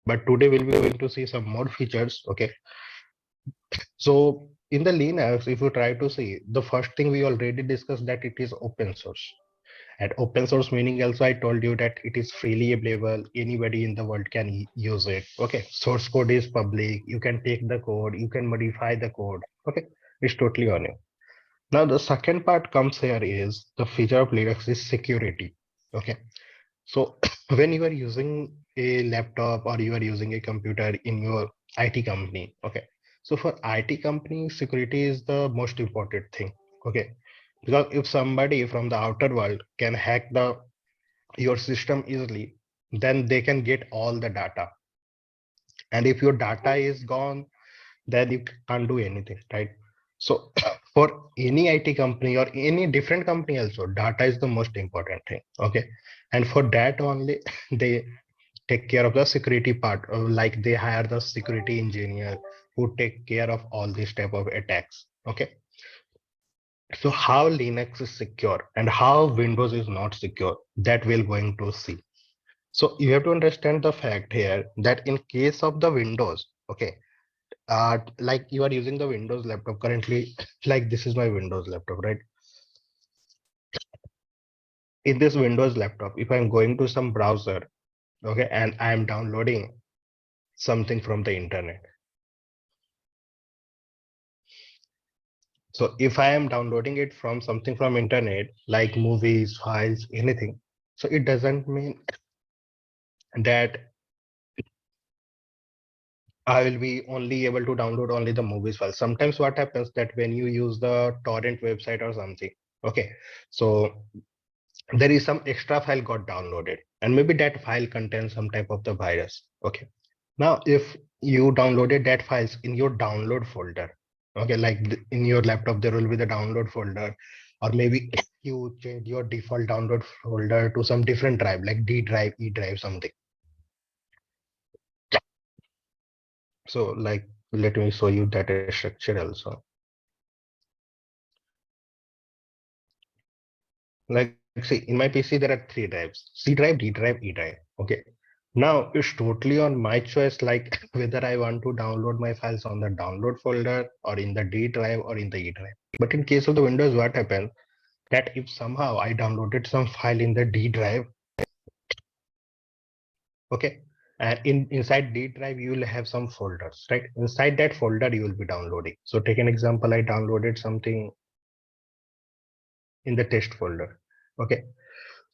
but today we'll be going to see some more features. Okay, so in the Linux, if you try to see, the first thing we already discussed that it is open source. And open source meaning also I told you that it is freely available. Anybody in the world can use it. Okay, source code is public. You can take the code, you can modify the code. Okay, it's totally on you. Now the second part comes here is the feature of Linux is security. Okay, so when you are using a laptop or you are using a computer in your IT company, okay. So for IT company, security is the most important thing. Okay. Because if somebody from the outer world can hack the your system easily, then they can get all the data. And if your data is gone, then you can't do anything, right? So for any IT company or any different company also, data is the most important thing. Okay. And for that only, they take care of the security part, like they hire the security engineer who take care of all these type of attacks. Okay. So how Linux is secure and how Windows is not secure, that we're going to see. So you have to understand the fact here that in case of the Windows, okay, like you are using the Windows laptop currently, like this is my Windows laptop, right? In this Windows laptop, if I'm going to some browser, okay, and I'm downloading something from the internet. So if I am downloading it from something from internet, like movies, files, anything, so it doesn't mean that I will be only able to download only the movies file. Sometimes what happens that when you use the torrent website or something, okay, so there is some extra file got downloaded and maybe that file contains some type of the virus. Okay. Now, if you downloaded that files in your download folder, okay, like in your laptop, there will be the download folder, or maybe you change your default download folder to some different drive, like D drive, E drive, something. So like, let me show you that structure also. Like, see, in my PC, there are three drives: C drive, D drive, E drive. Okay. Now it's totally on my choice, like whether I want to download my files on the download folder or in the D drive or in the E drive. But in case of the Windows, what happens that if somehow I downloaded some file in the D drive, okay, and inside D drive, you will have some folders, right? Inside that folder, you will be downloading. So take an example, I downloaded something in the test folder. Okay.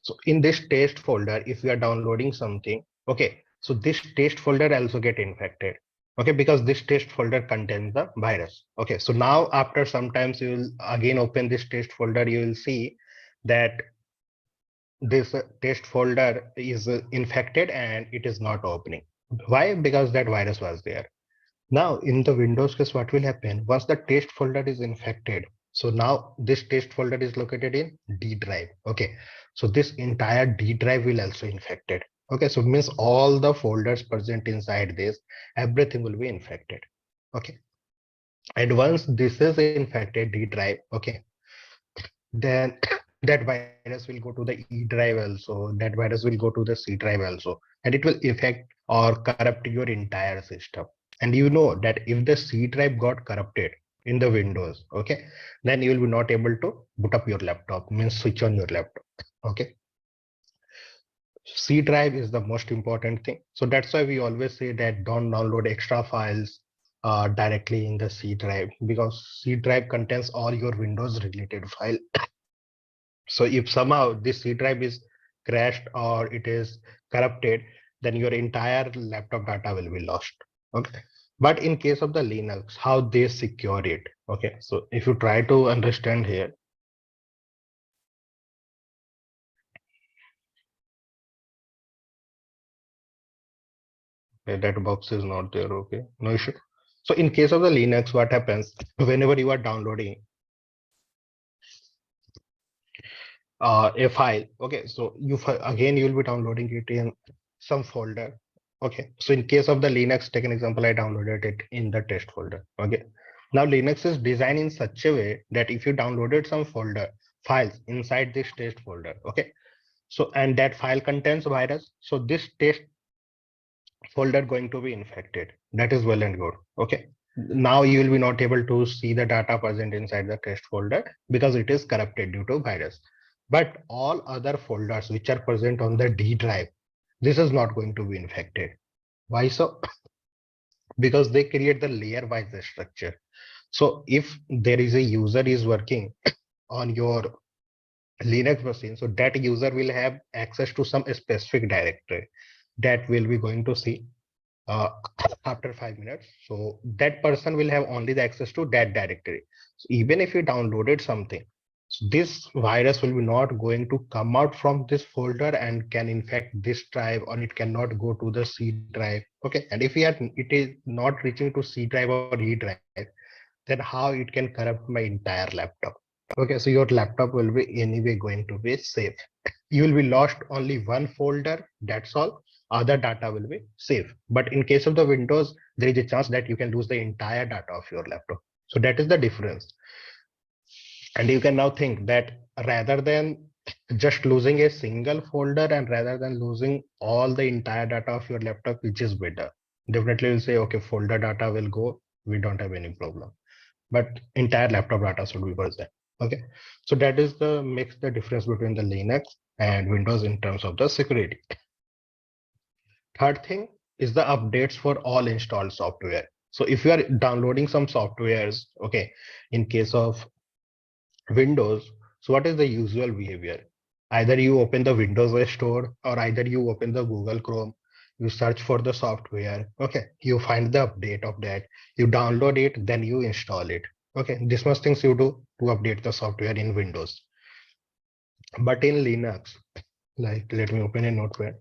So in this test folder, if we are downloading something, okay, so this test folder also get infected. Okay, because this test folder contains the virus. Okay, so now after sometimes you will again open this test folder, you will see that this test folder is infected and it is not opening. Why? Because that virus was there. Now, in the Windows case, what will happen once the test folder is infected? So now this test folder is located in D drive. Okay. So this entire D drive will also infected. Okay. So it means all the folders present inside this, everything will be infected. Okay. And once this is infected D drive, okay, then that virus will go to the E drive also. That virus will go to the C drive also, and it will affect or corrupt your entire system. And you know that if the C drive got corrupted in the Windows, okay, then you will be not able to boot up your laptop, means switch on your laptop. Okay. C drive is the most important thing. So that's why we always say that don't download extra files directly in the C drive, because C drive contains all your Windows related file. So if somehow this C drive is crashed or it is corrupted, then your entire laptop data will be lost. Okay. But in case of the Linux, how they secure it. Okay. So if you try to understand here, that box is not there. Okay. No issue. So in case of the Linux, what happens whenever you are downloading a file? Okay. So again, you will be downloading it in some folder. Okay. So in case of the Linux, take an example, I downloaded it in the test folder. Okay. Now Linux is designed in such a way that if you downloaded some folder files inside this test folder, okay, so and that file contains virus, so this test folder going to be infected. That is well and good. Okay. Now you will be not able to see the data present inside the test folder because it is corrupted due to virus. But all other folders which are present on the D drive, this is not going to be infected. Why so? Because they create the layer wise structure. So if there is a user is working on your Linux machine, so that user will have access to some specific directory that will be going to see uh, after 5 minutes. So that person will have only the access to that directory. So even if you downloaded something, so this virus will be not going to come out from this folder and can infect this drive, or it cannot go to the C drive. Okay, and if it is not reaching to C drive or E drive, then how it can corrupt my entire laptop? Okay, so your laptop will be anyway going to be safe. You will be lost only one folder, that's all. Other data will be safe. But in case of the Windows, there is a chance that you can lose the entire data of your laptop. So that is the difference. And you can now think that rather than just losing a single folder and rather than losing all the entire data of your laptop, which is better? Definitely will say, okay, folder data will go. We don't have any problem, but entire laptop data should be present. Okay, so that is the makes the difference between the Linux and Windows in terms of the security. Third thing is the updates for all installed software. So if you are downloading some softwares, okay, in case of Windows, so what is the usual behavior? Either you open the Windows store or either you open the Google Chrome, you search for the software, okay, you find the update of that, you download it, then you install it. Okay, this much things you do to update the software in Windows. But in Linux, like let me open a notepad.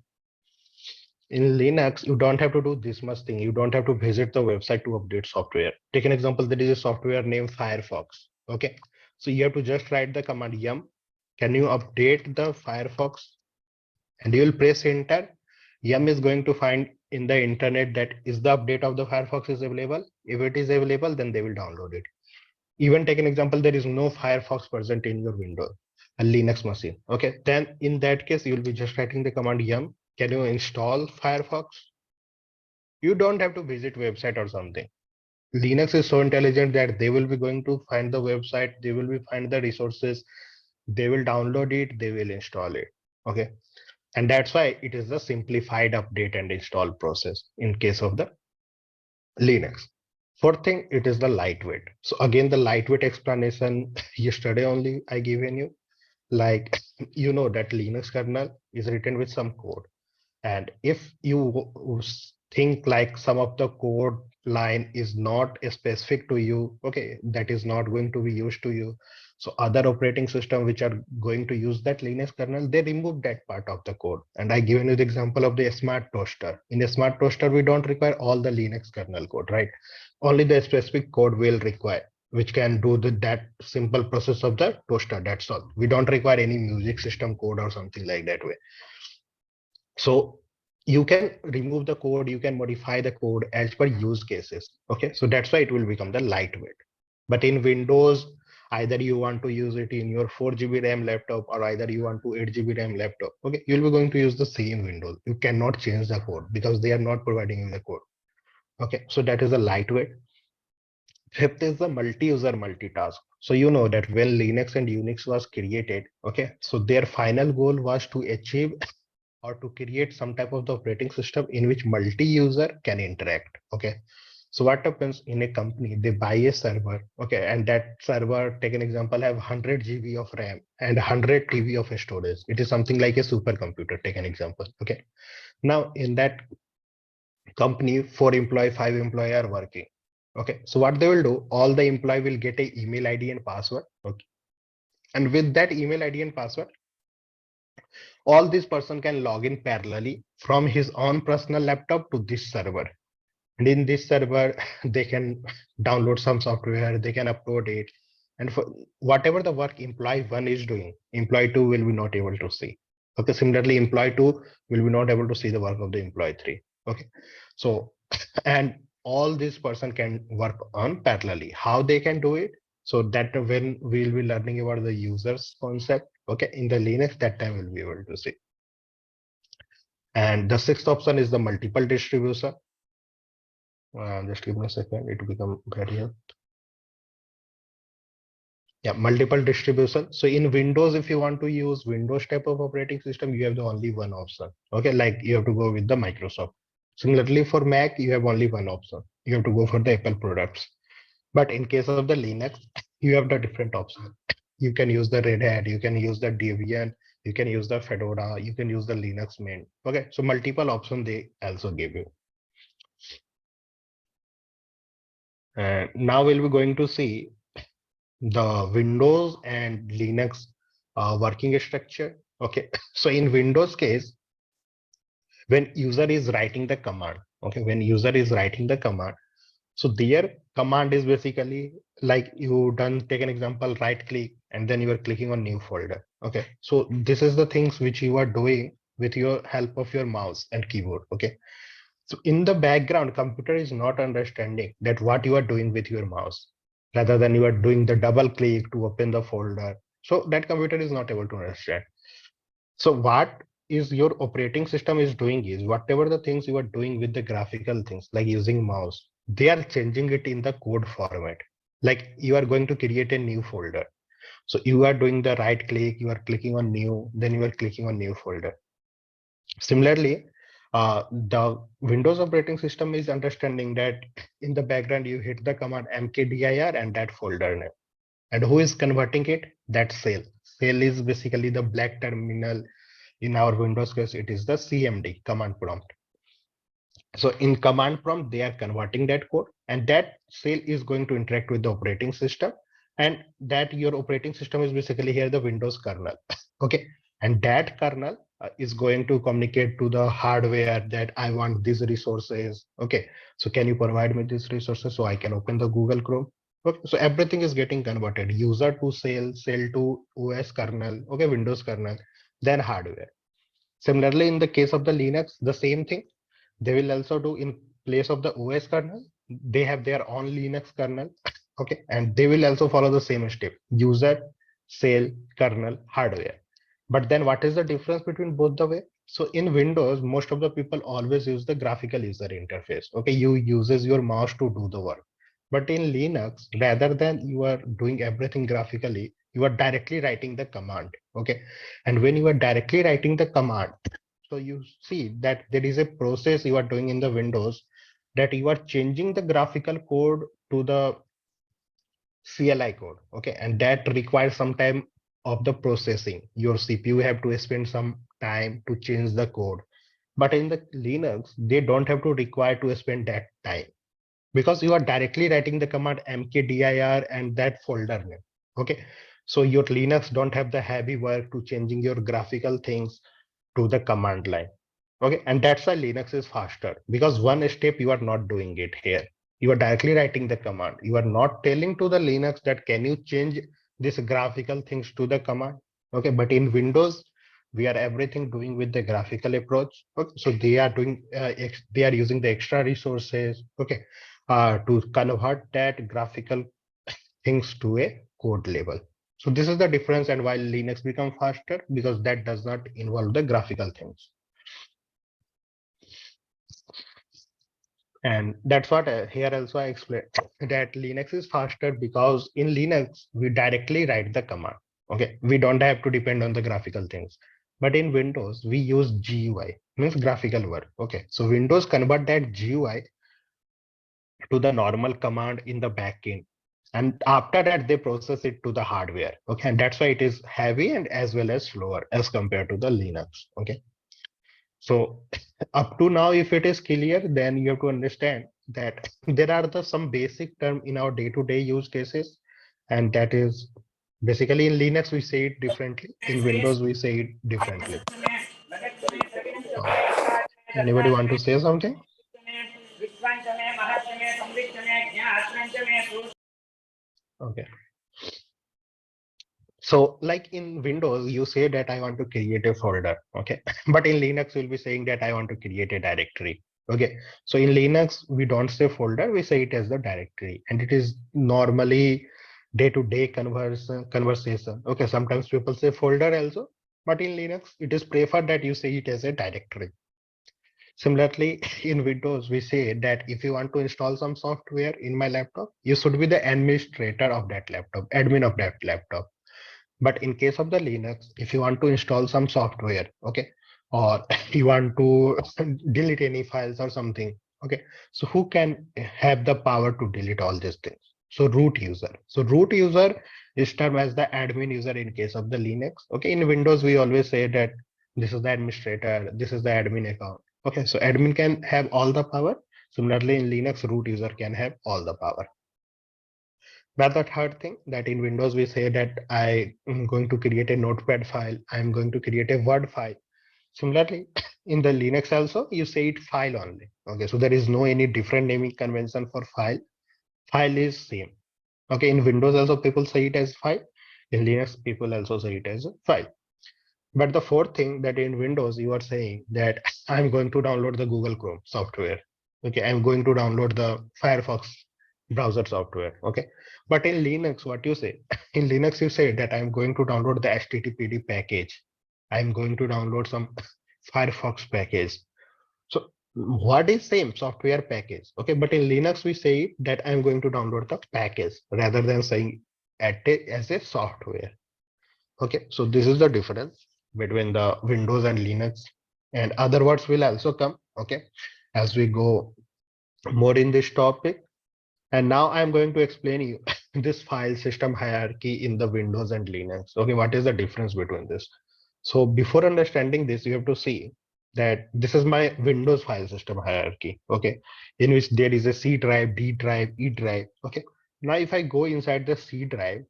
In Linux, you don't have to do this much thing. You don't have to visit the website to update software. Take an example, there is a software named Firefox. Okay, so you have to just write the command yum. Can you update the Firefox? And you will press enter. Yum is going to find in the internet that is the update of the Firefox is available. If it is available, then they will download it. Even take an example, there is no Firefox present in your Windows, a Linux machine. Okay, then in that case, you will be just writing the command yum. Can you install Firefox? You don't have to visit website or something. Linux is so intelligent that they will be going to find the website, they will be find the resources, they will download it, they will install it. Okay, and that's why it is the simplified update and install process in case of the Linux. Fourth thing, it is the lightweight. So again, the lightweight explanation yesterday only I given you. Like you know that Linux kernel is written with some code, and if you think like some of the code line is not specific to you, okay, that is not going to be used to you. So other operating system which are going to use that Linux kernel, they remove that part of the code. And I given you the example of the smart toaster. In a smart toaster, we don't require all the Linux kernel code, right? Only the specific code will require, which can do that simple process of the toaster. That's all. We don't require any music system code or something like that way. So you can remove the code, you can modify the code as per use cases. Okay, so that's why it will become the lightweight. But in Windows, either you want to use it in your 4 GB RAM laptop or either you want to 8 GB RAM laptop. Okay, you'll be going to use the same Windows. You cannot change the code because they are not providing you the code. Okay, so that is the lightweight. Fifth is the multi-user multitask. So you know that when Linux and Unix was created, okay, so their final goal was to achieve or to create some type of the operating system in which multi-user can interact. Okay, so what happens in a company, they buy a server, okay, and that server, take an example, have 100 GB of RAM and 100 TB of storage. It is something like a supercomputer, take an example. Okay, now in that company, 4 employee, 5 employee are working. Okay, so what they will do, all the employee will get a email ID and password. Okay, and with that email ID and password, all this person can log in parallelly from his own personal laptop to this server. And in this server, they can download some software, they can upload it. And for whatever the work employee one is doing, employee two will be not able to see. Okay, similarly, employee two will be not able to see the work of the employee three. Okay, so and all this person can work on parallelly. How they can do it? So that when we'll be learning about the users concept, okay, in the Linux, that time we'll be able to see. And the sixth option is the multiple distribution. Just give me a second, it will become very here. Yeah, multiple distribution. So in Windows, if you want to use Windows type of operating system, you have the only one option. Okay, like you have to go with the Microsoft. Similarly, for Mac, you have only one option. You have to go for the Apple products. But in case of the Linux, you have the different option. You can use the Red Hat, you can use the Debian, you can use the Fedora, you can use the Linux Mint. Okay, so multiple options they also give you. And now we'll be going to see the Windows and Linux working structure. Okay, so in Windows case, when user is writing the command, okay, when user is writing the command, so their command is basically like you done take an example, right click, and then you are clicking on new folder. Okay, so this is the things which you are doing with your help of your mouse and keyboard. Okay, so in the background, computer is not understanding that what you are doing with your mouse, rather than you are doing the double click to open the folder. So that computer is not able to understand. So what is your operating system is doing is whatever the things you are doing with the graphical things like using mouse, they are changing it in the code format. Like you are going to create a new folder. So you are doing the right click, you are clicking on new, then you are clicking on new folder. Similarly, the Windows operating system is understanding that in the background you hit the command mkdir and that folder name. And who is converting it? That cell. Cell is basically the black terminal. In our Windows case, it is the CMD, command prompt. So in command prompt, they are converting that code, and that cell is going to interact with the operating system. And that your operating system is basically here the Windows kernel. Okay, and that kernel is going to communicate to the hardware that I want these resources. Okay, so can you provide me these resources so I can open the Google Chrome? Okay, so everything is getting converted, user to cell, cell to OS kernel, okay, Windows kernel, then hardware. Similarly, in the case of the Linux, the same thing. They will also do in place of the OS kernel. They have their own Linux kernel. Okay, and they will also follow the same step: user, cell, kernel, hardware. But then, what is the difference between both the way? So in Windows, most of the people always use the graphical user interface. Okay, you uses your mouse to do the work. But in Linux, rather than you are doing everything graphically, you are directly writing the command. Okay, and when you are directly writing the command, so you see that there is a process you are doing in the Windows, that you are changing the graphical code to the CLI code. Okay, and that requires some time of the processing. Your CPU have to spend some time to change the code. But in the Linux, they don't have to require to spend that time, because you are directly writing the command mkdir and that folder name. Okay, so your Linux don't have the heavy work to changing your graphical things to the command line. Okay, and that's why Linux is faster, because one step you are not doing it here. You are directly writing the command. You are not telling to the Linux that can you change this graphical things to the command. Okay, but in Windows, we are everything doing with the graphical approach. Okay, so they are doing they are using the extra resources. Okay, to convert that graphical things to a code level. So this is the difference, and while Linux become faster because that does not involve the graphical things. And that's what here also I explained that Linux is faster because in Linux, we directly write the command. Okay, we don't have to depend on the graphical things. But in Windows, we use GUI, means graphical work. Okay, so Windows convert that GUI to the normal command in the backend. And after that, they process it to the hardware. Okay, and that's why it is heavy and as well as slower as compared to the Linux. Okay. So up to now, if it is clear, then you have to understand that there are some basic term in our day-to-day use cases, and that is basically in Linux we say it differently, in Windows we say it differently. Uh, Anybody want to say something? Okay. So like in Windows, you say that I want to create a folder, okay? But in Linux, you'll be saying that I want to create a directory, okay? So in Linux, we don't say folder, we say it as the directory, and it is normally day-to-day conversation. Okay, sometimes people say folder also, but in Linux, it is preferred that you say it as a directory. Similarly, in Windows, we say that if you want to install some software in my laptop, you should be the administrator of that laptop, admin of that laptop. But in case of the Linux, if you want to install some software, okay, or you want to delete any files or something, okay, so who can have the power to delete all these things? So root user. So root user is termed as the admin user in case of the Linux. Okay, in Windows, we always say that this is the administrator, this is the admin account. Okay, so admin can have all the power. Similarly, in Linux, root user can have all the power. But the third thing that in Windows we say that I am going to create a notepad file, I'm going to create a Word file. Similarly, in the Linux also, you say it file only. Okay, so there is no any different naming convention for file. File is same. Okay, in Windows also people say it as file. In Linux, people also say it as a file. But the fourth thing that in Windows, you are saying that I'm going to download the Google Chrome software. Okay, I'm going to download the Firefox browser software. Okay, but in Linux, what you say? In Linux, you say that I'm going to download the HTTPD package. I'm going to download some Firefox package. So what is same software package? Okay, but in Linux, we say that I'm going to download the package rather than saying as a software. Okay, so this is the difference between the Windows and Linux, and other words will also come. Okay, as we go more in this topic. And now I'm going to explain you this file system hierarchy in the Windows and Linux. Okay, what is the difference between this? So before understanding this, you have to see that this is my Windows file system hierarchy. Okay, in which there is a C drive, D drive, E drive. Okay, now if I go inside the C drive,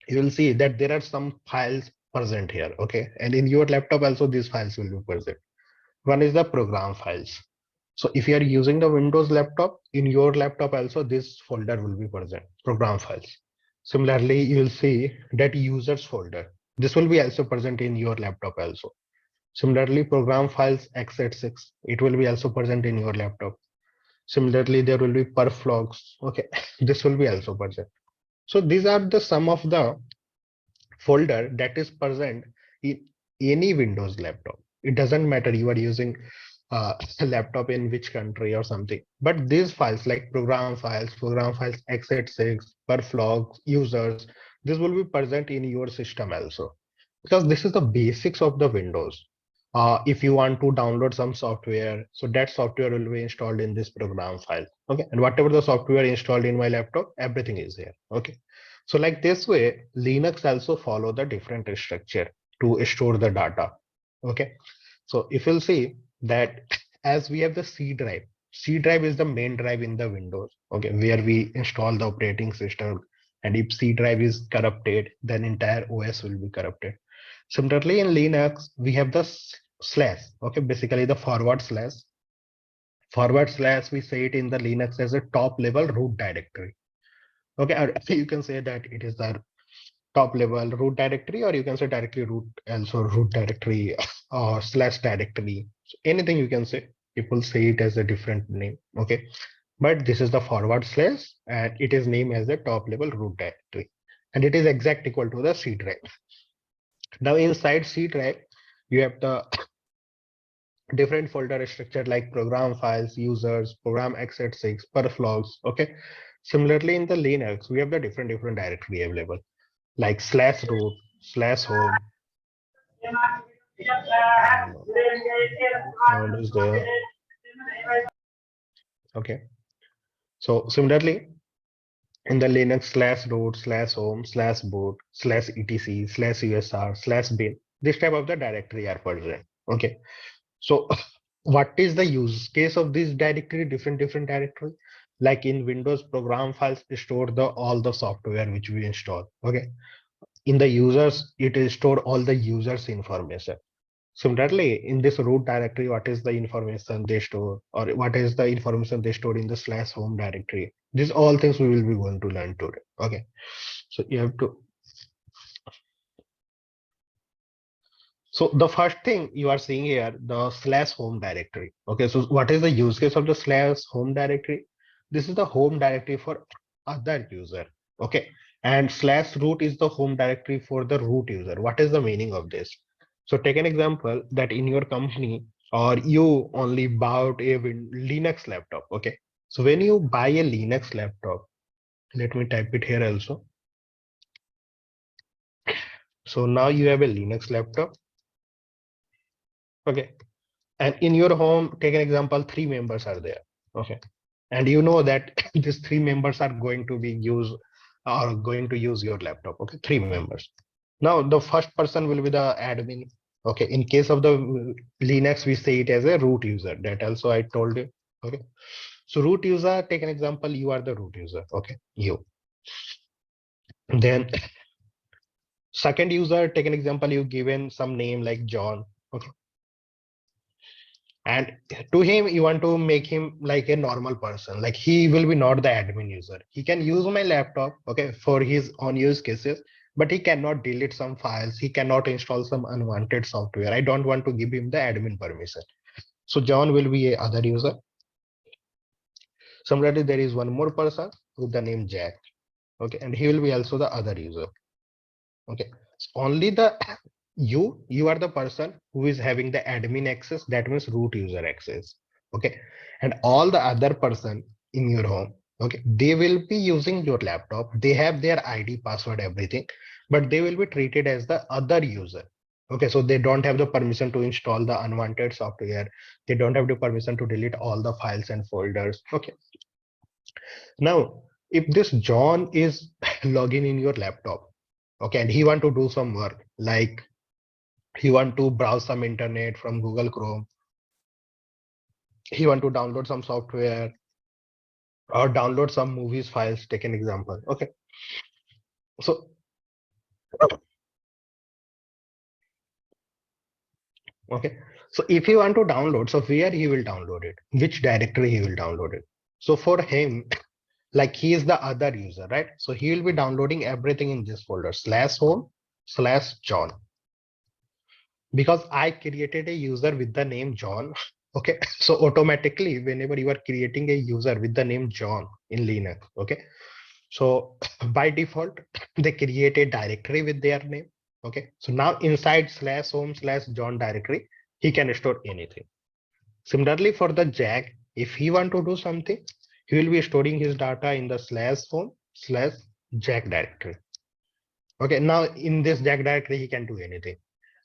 you will see that there are some files present here. Okay, and in your laptop also these files will be present. One is the program files. So if you are using the Windows laptop, in your laptop also this folder will be present, program files. Similarly, you will see that users folder. This will be also present in your laptop also. Similarly, program files x86, it will be also present in your laptop. Similarly, there will be perf logs. Okay, this will be also present. So these are the some of the folder that is present in any Windows laptop. It doesn't matter you are using a laptop in which country or something. But these files like program files, x86, perflogs, users, this will be present in your system also. Because this is the basics of the Windows. If you want to download some software, so that software will be installed in this program file. Okay, and whatever the software installed in my laptop, everything is here. Okay, so like this way, Linux also follow the different structure to store the data. Okay, so if you'll see that as we have the C drive is the main drive in the Windows, okay, where we install the operating system. And if C drive is corrupted, then entire OS will be corrupted. Similarly, in Linux, we have the slash, okay, basically the forward slash. Forward slash, we say it in the Linux as a top level root directory. Okay, or you can say that it is the top level root directory, or you can say directly root, also root directory or slash directory. So anything you can say. People say it as a different name. Okay, but this is the forward slash, and it is named as the top level root directory, and it is exact equal to the C drive. Now inside C drive, you have the different folder structure like program files, users, program x86, perflogs. Okay. Similarly, in the Linux, we have the different directory available like slash root, slash home. Sound is there. Okay. So similarly, in the Linux, slash root, slash home, slash boot, slash etc, slash usr, slash bin, this type of the directory are present. Okay. So what is the use case of this directory, different directory? Like in Windows, program files store the all the software which we install. Okay. In the users, it is store all the users information. Similarly, in this root directory, what is the information they store, or what is the information they store in the slash home directory? These all things we will be going to learn today. Okay. So you have to. So the first thing you are seeing here, the slash home directory. Okay, so what is the use case of the slash home directory? This is the home directory for other user. Okay, and slash root is the home directory for the root user. What is the meaning of this? So take an example that in your company or you only bought a Linux laptop. Okay. So when you buy a Linux laptop, let me type it here also. So now you have a Linux laptop. Okay. And in your home, take an example, 3 members are there. Okay. And you know that these 3 members are going to be use or going to use your laptop. Okay. 3 members. Now the first person will be the admin. Okay. In case of the Linux, we say it as a root user. That also I told you. Okay. So root user, take an example, you are the root user. Okay. You. Then second user, take an example, you given some name like John. Okay. And to him, you want to make him like a normal person, like he will be not the admin user. He can use my laptop, okay, for his own use cases, but he cannot delete some files, he cannot install some unwanted software. I don't want to give him the admin permission. So John will be a other user. Similarly, there is one more person with the name Jack, okay, and he will be also the other user. Okay, so only the you are the person who is having the admin access, that means root user access. Okay, and all the other person in your home, okay, they will be using your laptop, they have their ID, password, everything, but they will be treated as the other user. Okay, so they don't have the permission to install the unwanted software, they don't have the permission to delete all the files and folders. Okay, now if this John is logging in your laptop, okay, and he want to do some work, like he want to browse some internet from Google Chrome, he want to download some software or download some movies files, take an example. Okay, so okay, so if he want to download, so where he will download it, which directory he will download it. So for him, like he is the other user, right? So he will be downloading everything in this folder /home/John, because I created a user with the name John. Okay, so automatically, whenever you are creating a user with the name John in Linux, okay, so by default, they create a directory with their name. Okay, so now inside /home/John directory, he can store anything. Similarly, for the Jack, if he want to do something, he will be storing his data in the /home/Jack directory. Okay, now in this Jack directory, he can do anything.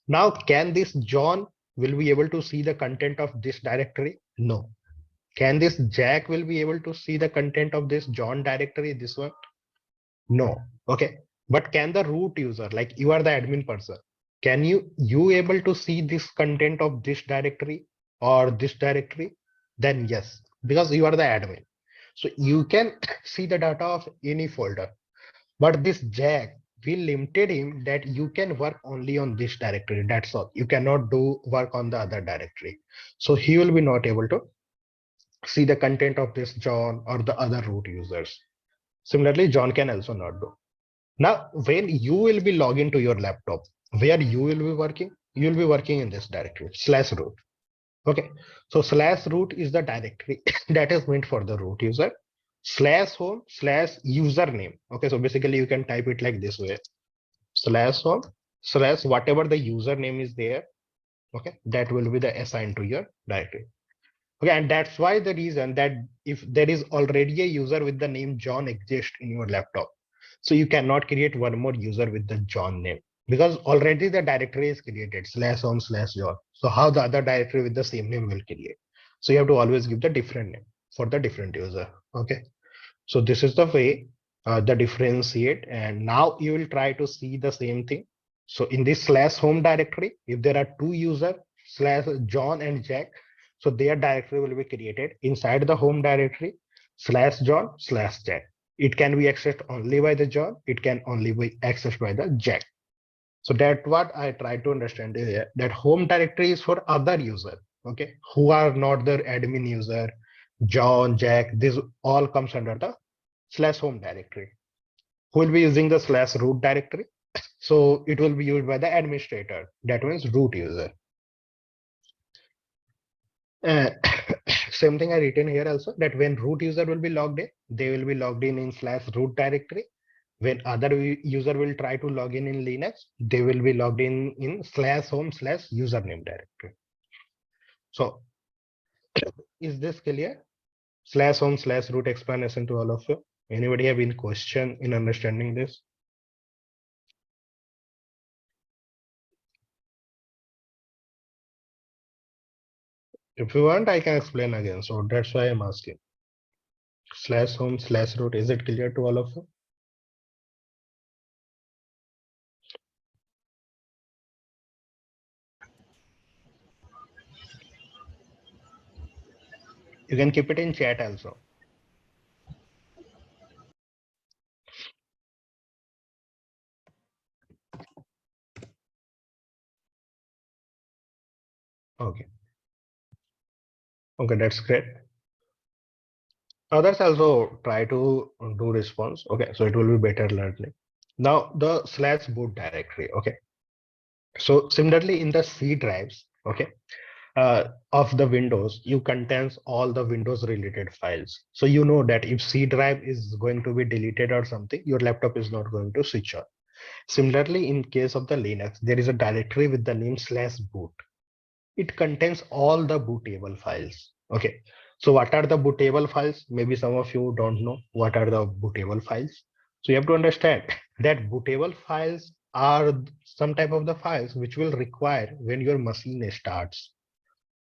Now, can this John will be able to see the content of this directory? No. Can this Jack will be able to see the content of this John directory, this one? No. Okay. But can the root user, like you are the admin person, can you able to see this content of this directory or this directory? Then yes, because you are the admin. So you can see the data of any folder. But this Jack, we limited him that you can work only on this directory. That's all. You cannot do work on the other directory. So he will be not able to see the content of this John or the other root users. Similarly, John can also not do. Now, when you will be logging to your laptop, where you will be working, you will be working in this directory /root. Okay, so /root is the directory that is meant for the root user. /home/username. Okay, so basically you can type it like this way: /home/ whatever the username is there. Okay, that will be the assigned to your directory. Okay, and that's why the reason that if there is already a user with the name John exists in your laptop, so you cannot create one more user with the John name, because already the directory is created /home/John. So how the other directory with the same name will create? So you have to always give the different name for the different user. Okay, so this is the way the differentiate, and now you will try to see the same thing. So in this /home directory, if there are two users /John and Jack, so their directory will be created inside the home directory /John/Jack. It can be accessed only by the John. It can only be accessed by the Jack. So that's what I try to understand here, that home directory is for other user, okay, who are not the admin user, John, Jack, this all comes under the /home directory. Who will be using the /root directory? So it will be used by the administrator, that means root user. Uh, same thing I written here also, that when root user will be logged in, they will be logged in /root directory. When other user will try to log in Linux, they will be logged in /home/username directory. So is this clear? Slash home slash root explanation to all of you. Anybody have any question in understanding this? If you want, I can explain again. So that's why I'm asking. Slash home slash root. Is it clear to all of you? You can keep it in chat also. Okay. Okay, that's great. Others also try to do response. Okay, so it will be better learning. Now the slash boot directory. Okay. So similarly in the C drives, okay, of the Windows, you contains all the Windows related files. So you know that if C drive is going to be deleted or something, your laptop is not going to switch on. Similarly, in case of the Linux, there is a directory with the name slash boot. It contains all the bootable files. Okay. So what are the bootable files? Maybe some of you don't know what are the bootable files. So you have to understand that bootable files are some type of the files which will require when your machine starts.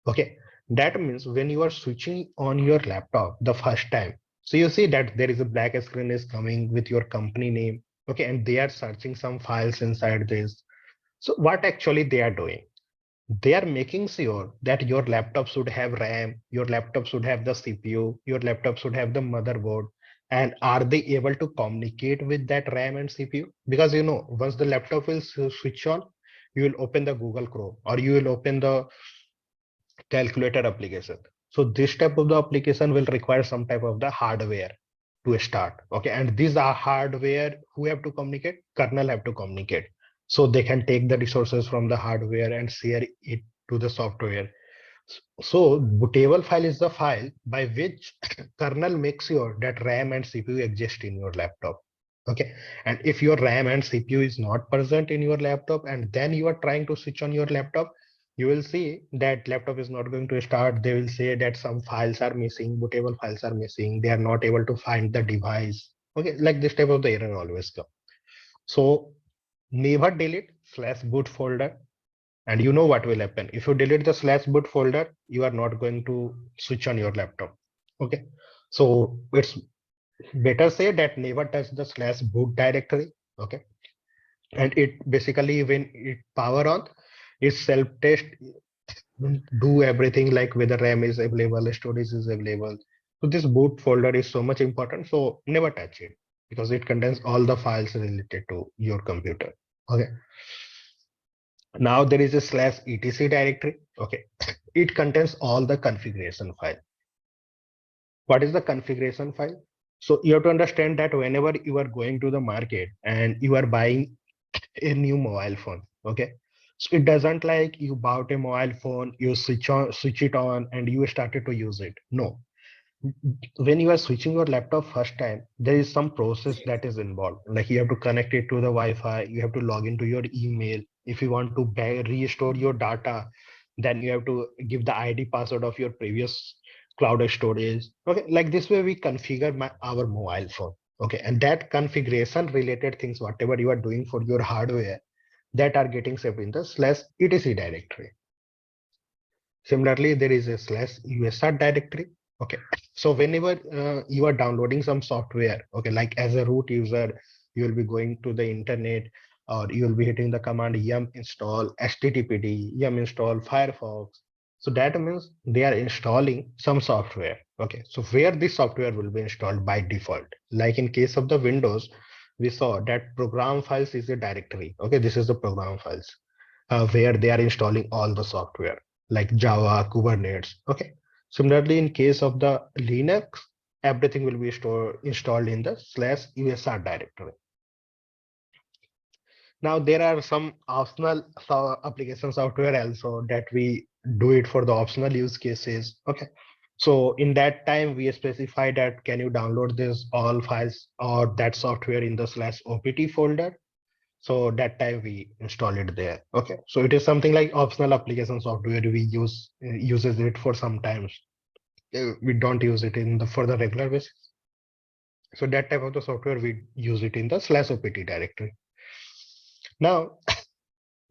Okay. That means when you are switching on your laptop the first time, so you see that there is a black screen is coming with your company name. Okay. And they are searching some files inside this. So what actually they are doing? They are making sure that your laptop should have RAM, your laptop should have the CPU, your laptop should have the motherboard. And are they able to communicate with that RAM and CPU? Because you know, once the laptop will switch on, you will open the Google Chrome or you will open the calculator application. So this type of the application will require some type of the hardware to start. Okay, and these are hardware who have to communicate, kernel have to communicate. So they can take the resources from the hardware and share it to the software. So bootable file is the file by which kernel makes sure that RAM and CPU exist in your laptop. Okay, and if your RAM and CPU is not present in your laptop and then you are trying to switch on your laptop, you will see that laptop is not going to start. They will say that some files are missing, bootable files are missing. They are not able to find the device. Okay, like this type of the error always come. So never delete slash boot folder. And you know what will happen. If you delete the slash boot folder, you are not going to switch on your laptop. Okay. So it's better say that never touch the slash boot directory. Okay. And it basically when it power on, it self-test, do everything like whether RAM is available, storage is available. So this boot folder is so much important. So never touch it because it contains all the files related to your computer. Okay. Now there is a slash etc directory. Okay. It contains all the configuration file. What is the configuration file? So you have to understand that whenever you are going to the market and you are buying a new mobile phone, okay. So it doesn't like you bought a mobile phone, you switch it on, and you started to use it. No, when you are switching your laptop first time, there is some process that is involved. Like you have to connect it to the Wi-Fi, you have to log into your email. If you want to restore your data, then you have to give the ID password of your previous cloud storage. Okay, like this way we configure our mobile phone. Okay, and that configuration related things, whatever you are doing for your hardware, that are getting saved in the slash etc directory. Similarly, there is a slash usr directory. Okay, so whenever you are downloading some software, okay, like as a root user, you will be going to the internet or you will be hitting the command yum install httpd, yum install Firefox. So that means they are installing some software. Okay, so where this software will be installed by default, like in case of the Windows, we saw that program files is a directory. Okay, this is the program files where they are installing all the software like Java, Kubernetes. Okay. Similarly, in case of the Linux, everything will be installed in the slash usr directory. Now there are some optional application software also that we do it for the optional use cases. Okay. So in that time, we specify that can you download this all files or that software in the slash opt folder. So that time we install it there. Okay. So it is something like optional application software. We uses it for sometimes. We don't use it in the for the regular basis. So that type of the software we use it in the /opt directory. Now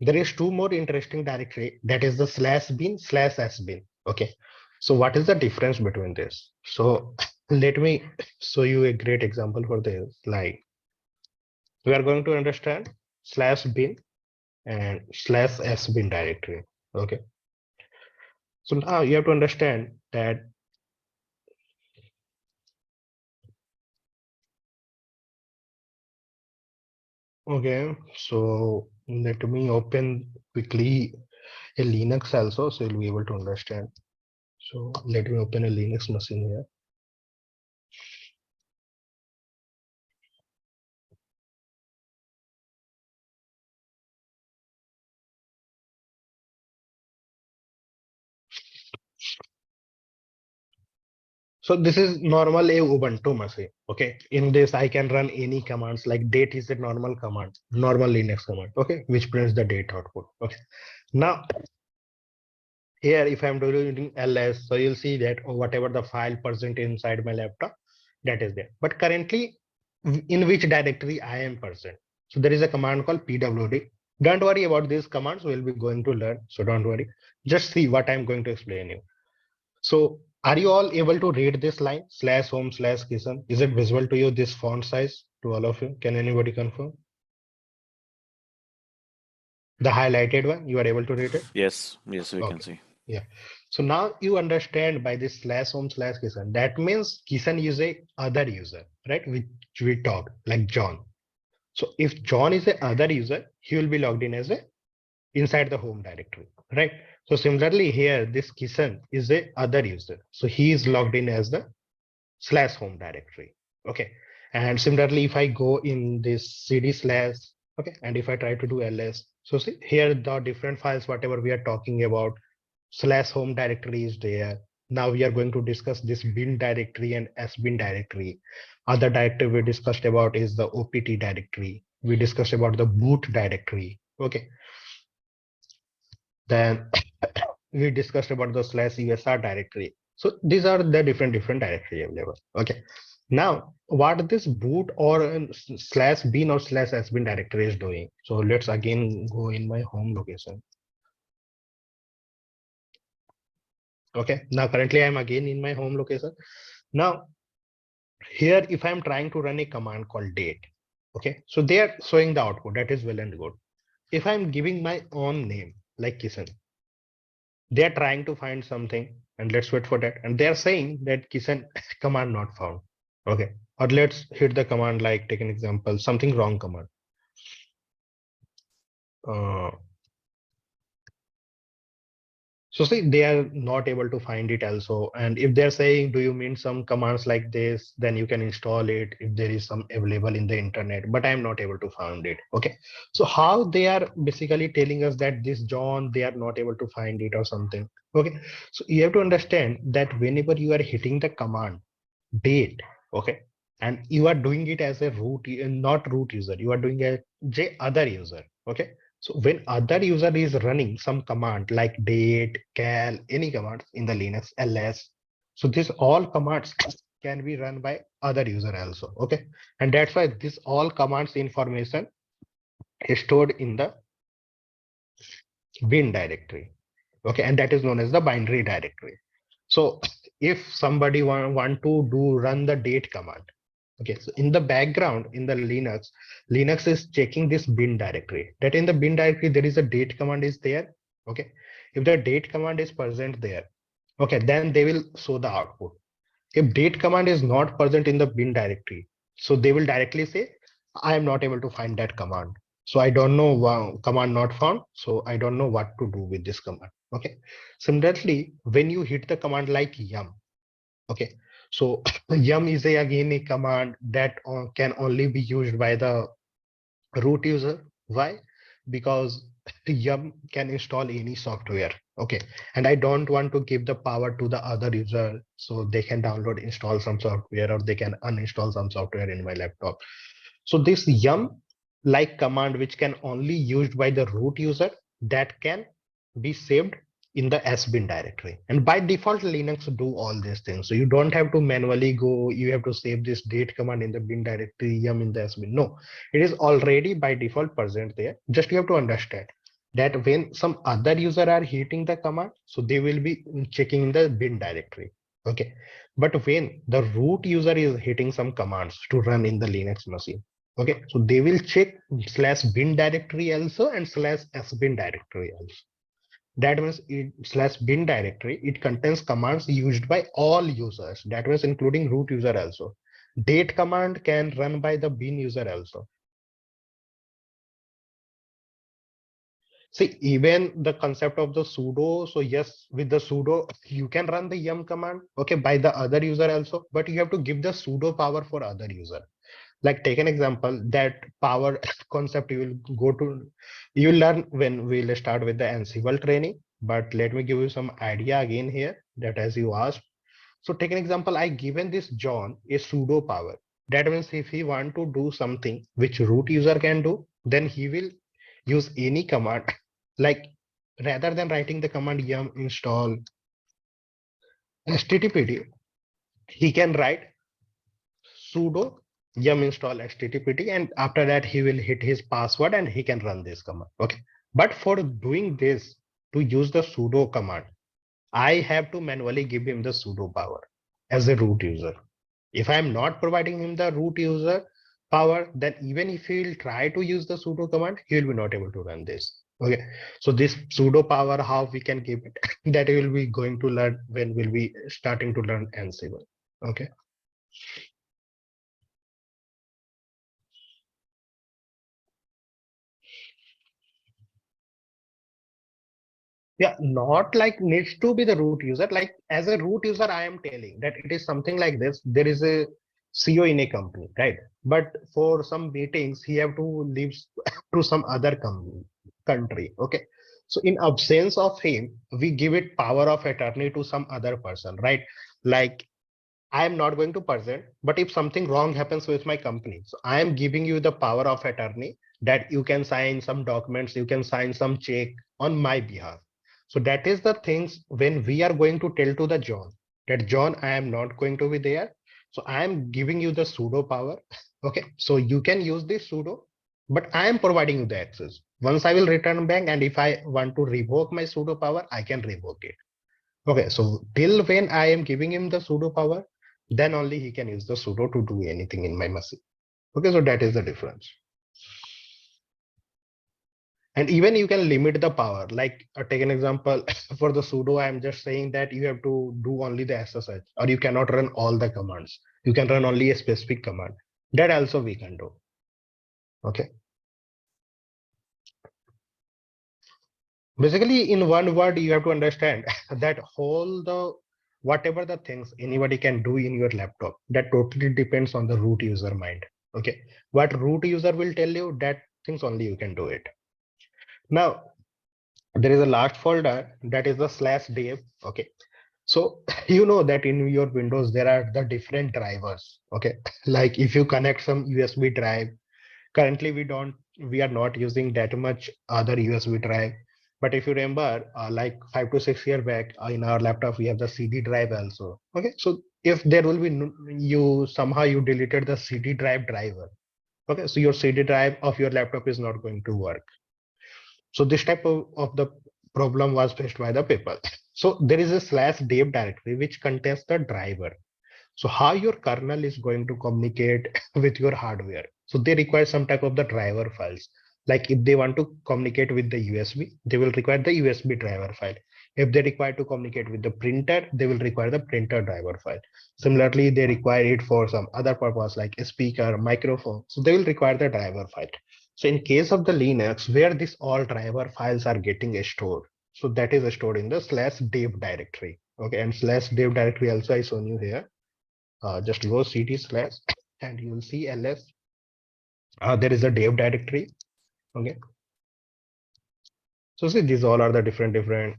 there is two more interesting directory, that is the /bin/sbin. Okay. So what is the difference between this? So let me show you a great example for this. Like we are going to understand /bin and /sbin directory. Okay. So now you have to understand that. Okay. So let me open quickly a Linux also, so you'll be able to understand. So let me open a Linux machine here. So this is normal a Ubuntu machine. Okay. In this, I can run any commands like date is a normal command, normal Linux command. Okay. Which prints the date output. Okay. Now here, if I'm doing ls, so you'll see that whatever the file present inside my laptop, that is there. But currently, in which directory I am present. So there is a command called pwd. Don't worry about these commands. We'll be going to learn. So don't worry. Just see what I'm going to explain you. So are you all able to read this line /home/kitchen? Is it visible to you, this font size to all of you? Can anybody confirm? The highlighted one, you are able to read it? Yes, yes, we can Okay. see. Yeah. So now you understand by this /home/kitchen. That means kitchen is a other user, right? Which we talk like John. So if John is a other user, he will be logged in as a inside the home directory, right? So similarly here, this kitchen is a other user. So he is logged in as the /home directory. Okay. And similarly, if I go in this cd/, okay, and if I try to do ls, so see here the different files, whatever we are talking about, /home directory is there. Now we are going to discuss this bin directory and sbin directory. Other directory we discussed about is the opt directory. We discussed about the boot directory. Okay. Then we discussed about the /usr directory. So these are the different directory available. Okay. Now what this boot or /bin or /sbin directory is doing. So let's again go in my home location. Okay. Now currently I'm again in my home location. Now here, if I'm trying to run a command called date, okay, so they are showing the output, that is well and good. If I'm giving my own name like Kisan, they are trying to find something, and let's wait for that. And they are saying that Kisan command not found. Okay. Or let's hit the command, like take an example, something wrong command. Uh, So see, they are not able to find it also. And if they're saying, do you mean some commands like this, then you can install it if there is some available in the internet, but I'm not able to find it. Okay. So how they are basically telling us that this John, they are not able to find it or something. Okay. So you have to understand that whenever you are hitting the command date, okay, and you are doing it as a root, not root user, you are doing a other user. Okay. So when other user is running some command like date, cal, any command in the Linux, ls, so this all commands can be run by other user also. Okay. And that's why this all commands information is stored in the bin directory. Okay. And that is known as the binary directory. So if somebody want to run the date command, okay, so in the background in the Linux is checking this bin directory. That in the bin directory there is a date command is there. Okay, if the date command is present there, okay, then they will show the output. If date command is not present in the bin directory, so they will directly say, I am not able to find that command. So I don't know, command not found. So I don't know what to do with this command. Okay. Similarly, when you hit the command like yum, okay, so yum is again a command that can only be used by the root user. Why? Because yum can install any software. Okay. And I don't want to give the power to the other user so they can download, install some software, or they can uninstall some software in my laptop. So this yum like command which can only used by the root user that can be saved in the sbin directory. And by default, Linux do all these things. So you don't have to manually go, you have to save this date command in the bin directory, yum in the sbin. No, it is already by default present there. Just you have to understand that when some other user are hitting the command, so they will be checking in the bin directory. Okay. But when the root user is hitting some commands to run in the Linux machine, okay, so they will check slash bin directory also and slash sbin directory also. That means slash bin directory, it contains commands used by all users. That means including root user also. Date command can run by the bin user also. See, even the concept of the sudo. So yes, with the sudo, you can run the yum command, okay, by the other user also, but you have to give the sudo power for other user. Like take an example, that power concept you will go to, you will learn when we'll start with the Ansible training. But let me give you some idea again here that as you asked. So take an example, I given this John a sudo power. That means if he want to do something which root user can do, then he will use any command like rather than writing the command yum install httpd, he can write sudo yum install httpd, and after that he will hit his password and he can run this command. Okay, but for doing this, to use the sudo command, I have to manually give him the sudo power as a root user. If I am not providing him the root user power, then even if he will try to use the sudo command, he will be not able to run this. Okay, so this sudo power, how we can give it, that we will be going to learn when we'll be starting to learn Ansible. Okay. Yeah, not like needs to be the root user. Like as a root user, I am telling that it is something like this. There is a CEO in a company, right? But for some meetings, he have to leave to some other company, country. Okay. So in absence of him, we give it power of attorney to some other person, right? Like I am not going to present, but if something wrong happens with my company, so I am giving you the power of attorney that you can sign some documents, you can sign some check on my behalf. So that is the things when we are going to tell to the John that John, I am not going to be there. So I am giving you the sudo power. Okay. So you can use this sudo, but I am providing you the access. Once I will return back, and if I want to revoke my sudo power, I can revoke it. Okay, so till when I am giving him the sudo power, then only he can use the sudo to do anything in my machine. Okay, so that is the difference. And even you can limit the power. Like take an example for the sudo, I am just saying that you have to do only the SSH, or you cannot run all the commands. You can run only a specific command. That also we can do. Okay. Basically, in one word, you have to understand that whole the whatever the things anybody can do in your laptop, that totally depends on the root user mind. Okay, what root user will tell you, that things only you can do it. Now there is a last folder that is the slash dev. Okay, so you know that in your Windows there are the different drivers. Okay, like if you connect some USB drive. Currently, we are not using that much other USB drive. But if you remember, like 5 to 6 years back, in our laptop, we have the CD drive also. Okay, so if there will be you somehow you deleted the CD drive driver. Okay, so your CD drive of your laptop is not going to work. So this type of the problem was faced by the people. So there is a slash dev directory which contains the driver. So how your kernel is going to communicate with your hardware? So they require some type of the driver files. Like if they want to communicate with the USB, they will require the USB driver file. If they require to communicate with the printer, they will require the printer driver file. Similarly, they require it for some other purpose like a speaker, microphone. So they will require the driver file. So in case of the Linux, where these all driver files are getting stored, so that is stored in the slash dev directory. Okay, and slash dev directory also I shown you here. Just go cd slash and you will see ls. There is a dev directory. Okay, so see these all are the different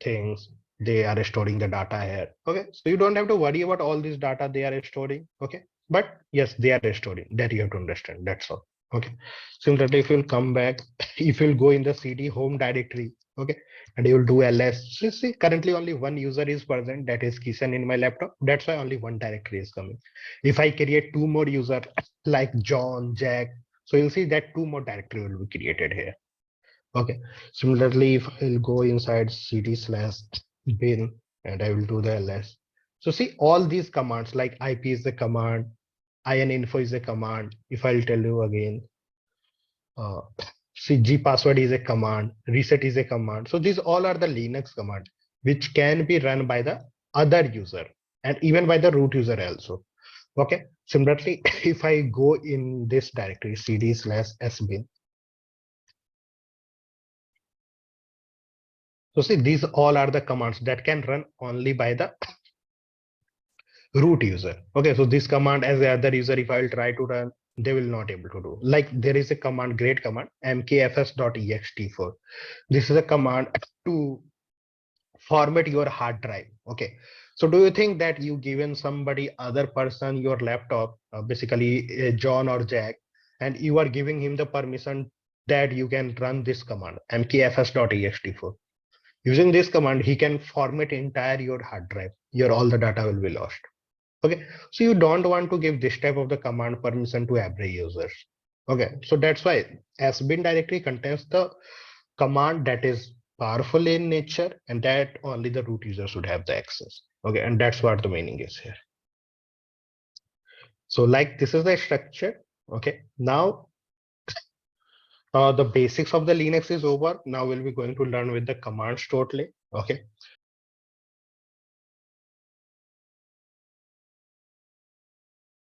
things they are storing the data here. Okay, so you don't have to worry about all this data they are storing. Okay, but yes, they are storing, that you have to understand, that's all. Okay. Similarly, if you'll come back, if you'll go in the cd home directory, okay, and you'll do ls. So see, currently only one user is present, that is Kishan in my laptop. That's why only one directory is coming. If I create two more user like John, Jack, so you'll see that two more directory will be created here. Okay. Similarly, if I'll go inside cd/bin and I will do the ls. So see all these commands like IP is the command, info is a command. If I'll tell you again, uh, see password is a command, reset is a command. So these all are the Linux command which can be run by the other user and even by the root user also. Okay. Similarly, if I go in this directory cd/sbin, so see these all are the commands that can run only by the root user. Okay, so this command as the other user, if I will try to run, they will not able to do. Like there is a command, great command, mkfs.ext4. This is a command to format your hard drive. Okay, so do you think that you given somebody other person your laptop, basically John or Jack, and you are giving him the permission that you can run this command mkfs.ext4? Using this command, he can format entire your hard drive. Your all the data will be lost. Okay, so you don't want to give this type of the command permission to every user. Okay, so that's why sbin directory contains the command that is powerful in nature and that only the root user should have the access. Okay, and that's what the meaning is here. So like this is the structure. Okay, now the basics of the Linux is over. Now we'll be going to learn with the commands totally. Okay,